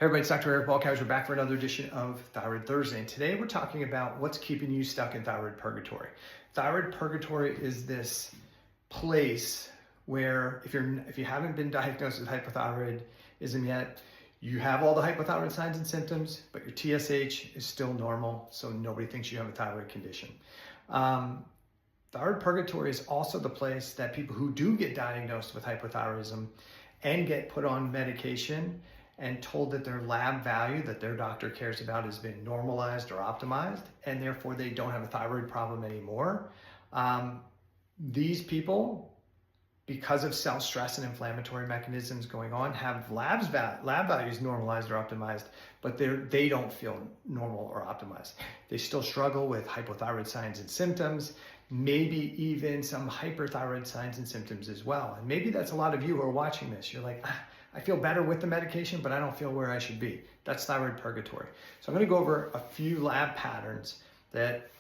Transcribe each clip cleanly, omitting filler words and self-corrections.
Hey everybody, it's Dr. Eric Balkowitz. We're back for another edition of Thyroid Thursday. And today we're talking about what's keeping you stuck in thyroid purgatory. Thyroid purgatory is this place where if you haven't been diagnosed with hypothyroidism yet, you have all the hypothyroid signs and symptoms, but your TSH is still normal, so nobody thinks you have a thyroid condition. Thyroid purgatory is also the place that people who do get diagnosed with hypothyroidism and get put on medication and told that their lab value that their doctor cares about has been normalized or optimized, and therefore they don't have a thyroid problem anymore. These people, because of cell stress and inflammatory mechanisms going on, have lab values normalized or optimized, but they don't feel normal or optimized. They still struggle with hypothyroid signs and symptoms, maybe even some hyperthyroid signs and symptoms as well. And maybe that's a lot of you who are watching this. You're like, I feel better with the medication, but I don't feel where I should be. That's thyroid purgatory. So I'm going to go over a few lab patterns that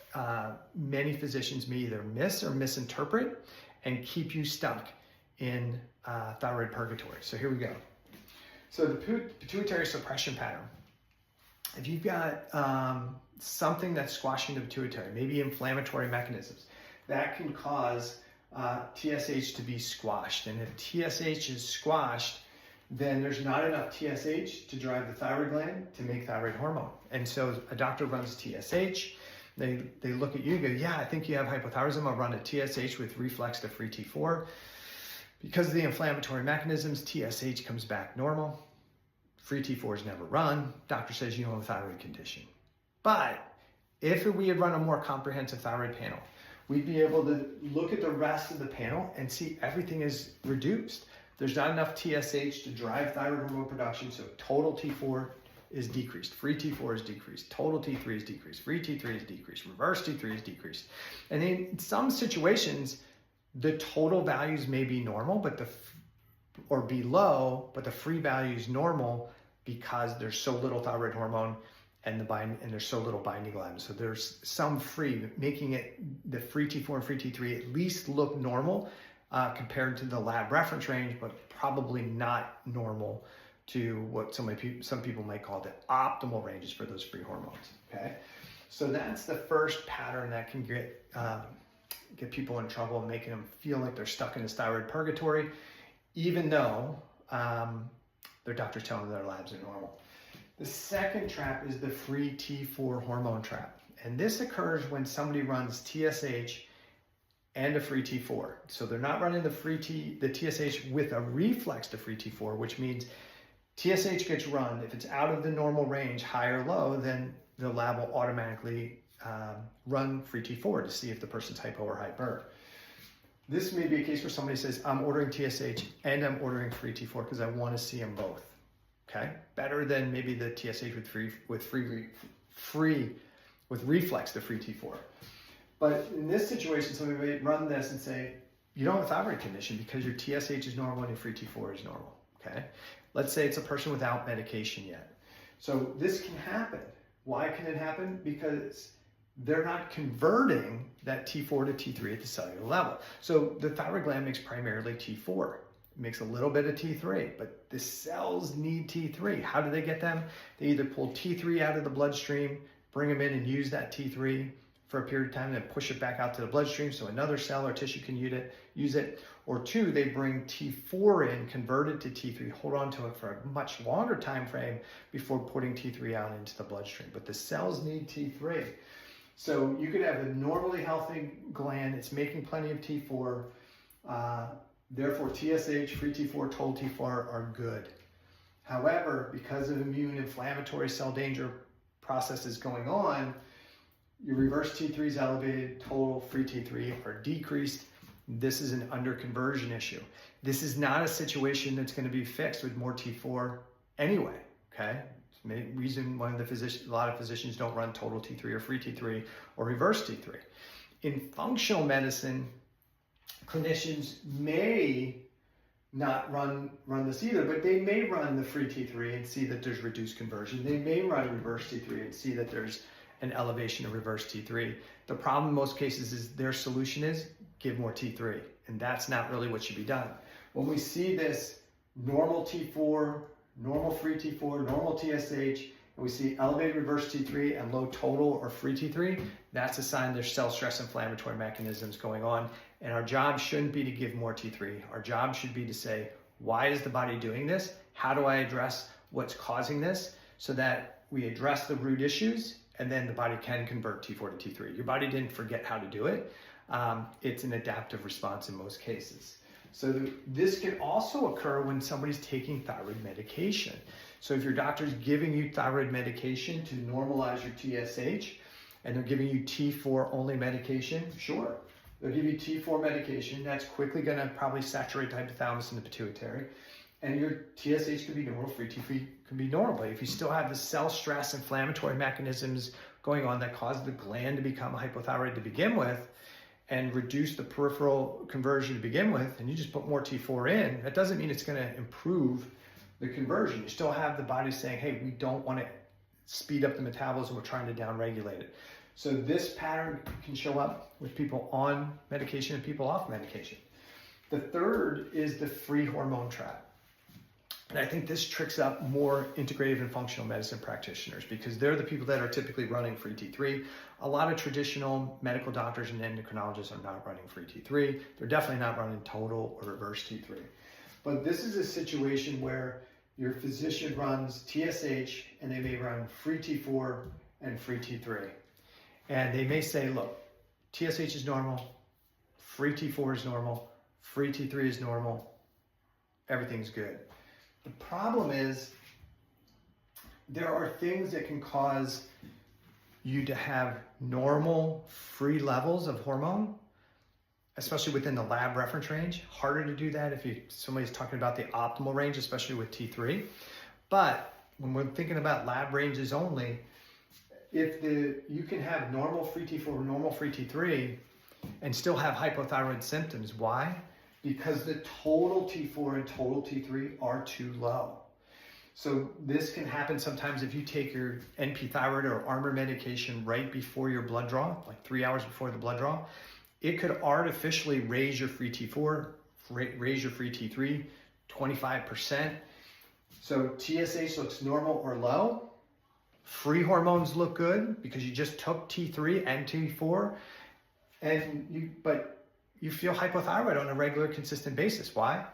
many physicians may either miss or misinterpret and keep you stuck in thyroid purgatory. So here we go. So the pituitary suppression pattern. If you've got something that's squashing the pituitary, maybe inflammatory mechanisms, that can cause TSH to be squashed. And if TSH is squashed, then there's not enough TSH to drive the thyroid gland to make thyroid hormone. And so a doctor runs TSH, they look at you and go, yeah, I think you have hypothyroidism. I'll run a TSH with reflex to free T4. Because of the inflammatory mechanisms, TSH comes back normal. Free T4 is never run. Doctor says you don't have a thyroid condition. But if we had run a more comprehensive thyroid panel, we'd be able to look at the rest of the panel and see everything is reduced. There's not enough TSH to drive thyroid hormone production, so total T4 is decreased. Free T4 is decreased. Total T3 is decreased. Free T3 is decreased. Reverse T3 is decreased. And in some situations, the total values may be normal, or be low, but the free value is normal because there's so little thyroid hormone and there's so little binding globulin. So there's some free, making it the free T4 and free T3 at least look normal compared to the lab reference range, but probably not normal to what some people might call the optimal ranges for those free hormones. Okay, so that's the first pattern that can get people in trouble and making them feel like they're stuck in this thyroid purgatory, even though their doctor's telling them their labs are normal. The second trap is the free T4 hormone trap. And this occurs when somebody runs TSH and a free T4. So they're not running the TSH with a reflex to free T4, which means TSH gets run. If it's out of the normal range, high or low, then the lab will automatically run free T4 to see if the person's hypo or hyper. This may be a case where somebody says, I'm ordering TSH and I'm ordering free T4 because I want to see them both. Okay, better than maybe the TSH with reflex to free T4. But in this situation, somebody may run this and say, you don't have a thyroid condition because your TSH is normal and your free T4 is normal. Okay, let's say it's a person without medication yet. So this can happen. Why can it happen? Because they're not converting that T4 to T3 at the cellular level. So the thyroid gland makes primarily T4. It makes a little bit of T3, but the cells need T3. How do they get them? They either pull T3 out of the bloodstream, bring them in and use that T3 for a period of time, then push it back out to the bloodstream so another cell or tissue can use it. Or two, they bring T4 in, convert it to T3, hold on to it for a much longer time frame before putting T3 out into the bloodstream. But the cells need T3. So you could have a normally healthy gland, it's making plenty of T4, therefore TSH, free T4, total T4 are good. However, because of immune inflammatory cell danger processes going on, your reverse T3 is elevated, total free T3 are decreased. This is an underconversion issue. This is not a situation that's going to be fixed with more T4 anyway, okay? Reason one of a lot of physicians don't run total T3 or free T3 or reverse T3. In functional medicine, clinicians may not run this either, but they may run the free T3 and see that there's reduced conversion. They may run reverse T3 and see that there's an elevation of reverse T3. The problem in most cases is their solution is give more T3, and that's not really what should be done. When we see this normal T4, normal free T4, normal TSH, and we see elevated reverse T3 and low total or free T3, that's a sign there's cell stress inflammatory mechanisms going on. And our job shouldn't be to give more T3. Our job should be to say, why is the body doing this? How do I address what's causing this so that we address the root issues and then the body can convert T4 to T3. Your body didn't forget how to do it. It's an adaptive response in most cases. So this can also occur when somebody's taking thyroid medication. So if your doctor's giving you thyroid medication to normalize your TSH and they're giving you T4 only medication, sure. They'll give you T4 medication. That's quickly going to probably saturate the hypothalamus and the pituitary. And your TSH can be normal, free T3 can be normal. But if you still have the cell stress inflammatory mechanisms going on that cause the gland to become hypothyroid to begin with and reduce the peripheral conversion to begin with, and you just put more T4 in, that doesn't mean it's going to improve the conversion. You still have the body saying, hey, we don't want to speed up the metabolism, we're trying to downregulate it. So this pattern can show up with people on medication and people off medication. The third is the free hormone trap. And I think this tricks up more integrative and functional medicine practitioners because they're the people that are typically running free T3. A lot of traditional medical doctors and endocrinologists are not running free T3. They're definitely not running total or reverse T3. But this is a situation where your physician runs TSH and they may run free T4 and free T3. And they may say, look, TSH is normal, free T4 is normal, free T3 is normal, everything's good. The problem is there are things that can cause you to have normal free levels of hormone, especially within the lab reference range. Harder to do that if somebody's talking about the optimal range, especially with T3. But when we're thinking about lab ranges only, you can have normal free T4, normal free T3, and still have hypothyroid symptoms. Why? Because the total T4 and total T3 are too low. So this can happen sometimes if you take your NP thyroid or Armour medication right before your blood draw, like 3 hours before the blood draw. It could artificially raise your free T4, raise your free T3 25%. So TSH looks normal or low. Free hormones look good because you just took T3 and T4, but you feel hypothyroid on a regular, consistent basis. Why?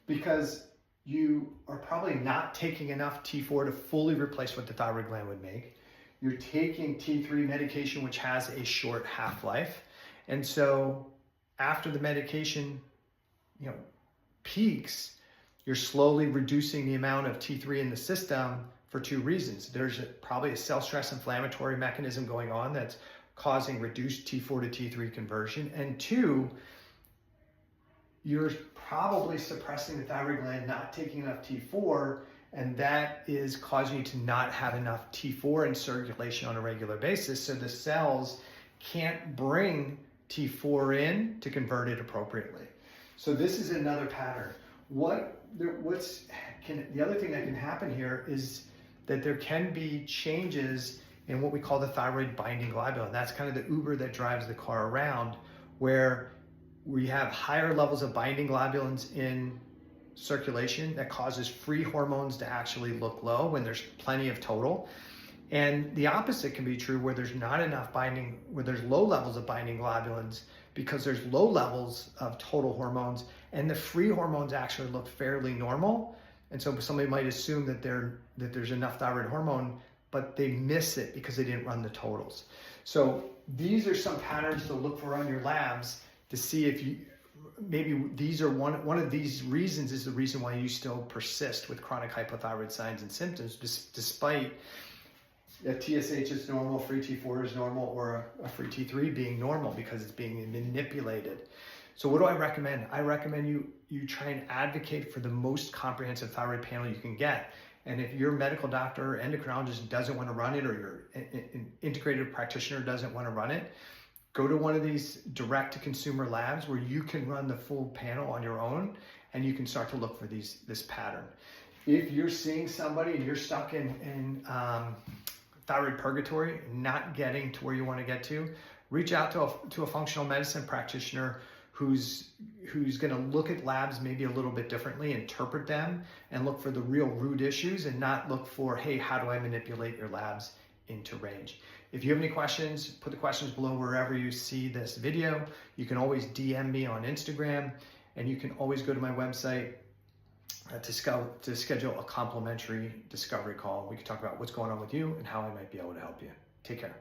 Because you are probably not taking enough T4 to fully replace what the thyroid gland would make. You're taking T3 medication, which has a short half-life. And so after the medication, peaks, you're slowly reducing the amount of T3 in the system for two reasons. There's probably a cell stress inflammatory mechanism going on that's causing reduced T4 to T3 conversion. And two, you're probably suppressing the thyroid gland, not taking enough T4, and that is causing you to not have enough T4 in circulation on a regular basis. So the cells can't bring T4 in to convert it appropriately. So this is another pattern. The other thing that can happen here is that there can be changes in what we call the thyroid binding globulin. That's kind of the Uber that drives the car around, where we have higher levels of binding globulins in circulation that causes free hormones to actually look low when there's plenty of total. And the opposite can be true where there's not enough binding, where there's low levels of binding globulins because there's low levels of total hormones and the free hormones actually look fairly normal. And so somebody might assume that there's enough thyroid hormone, but they miss it because they didn't run the totals. So these are some patterns to look for on your labs to see if maybe these are one of these reasons is the reason why you still persist with chronic hypothyroid signs and symptoms, despite a TSH is normal, free T4 is normal, or a free T3 being normal because it's being manipulated. So what do I recommend? I recommend you try and advocate for the most comprehensive thyroid panel you can get. And if your medical doctor or endocrinologist doesn't want to run it, or your integrative practitioner doesn't want to run it, go to one of these direct-to-consumer labs where you can run the full panel on your own, and you can start to look for this pattern. If you're seeing somebody and you're stuck in thyroid purgatory, not getting to where you want to get to, reach out to a functional medicine practitioner who's going to look at labs maybe a little bit differently, interpret them, and look for the real root issues and not look for, hey, how do I manipulate your labs into range? If you have any questions, put the questions below wherever you see this video. You can always DM me on Instagram, and you can always go to my website to schedule a complimentary discovery call. We can talk about what's going on with you and how I might be able to help you. Take care.